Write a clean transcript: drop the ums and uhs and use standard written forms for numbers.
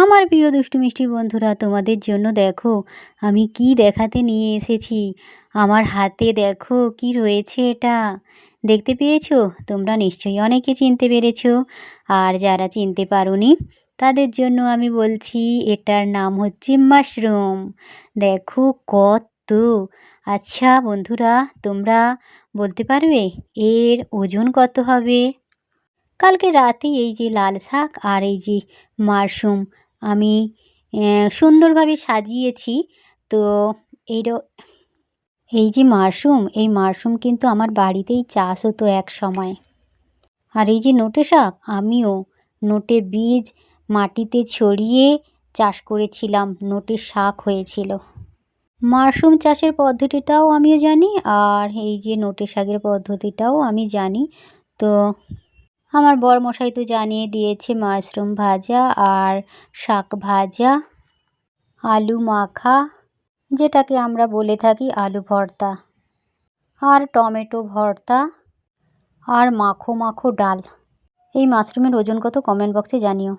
আমার প্রিয় দুষ্টু মিষ্টি বন্ধুরা, তোমাদের জন্য দেখো আমি কি দেখাতে নিয়ে এসেছি। আমার হাতে দেখো কি রয়েছে, এটা দেখতে পেয়েছো? তোমরা নিশ্চয়ই অনেকে চিনতে পেরেছো, আর যারা চিনতে পারোনি তাদের জন্য আমি বলছি, এটার নাম হচ্ছে মাশরুম। দেখো কত! আচ্ছা বন্ধুরা, তোমরা বলতে পারবে এর ওজন কত হবে? কালকে রাতে এই যে লাল শাক আর এই যে মাশরুম আমি সুন্দরভাবে সাজিয়েছি। তো এই যে মাশরুম কিন্তু আমার বাড়িতেই চাষ হতো এক সময়। আর এই যে নোটে শাক, আমিও নোটে বীজ মাটিতে ছড়িয়ে চাষ করেছিলাম, নোটে শাক হয়েছিল। মাশরুম চাষের পদ্ধতিটাও আমিও জানি, আর এই যে নোটে শাকের পদ্ধতিটাও আমি জানি। তো আমার বরমশাই তো জানিয়ে দিয়েছে মাশরুম ভাজা আর শাক ভাজা, আলু মাখা, যেটাকে আমরা বলে থাকি আলু ভর্তা, আর টমেটো ভর্তা, আর মাখো মাখো ডাল। এই মাশরুমের ওজন কত কমেন্ট বক্সে জানিও।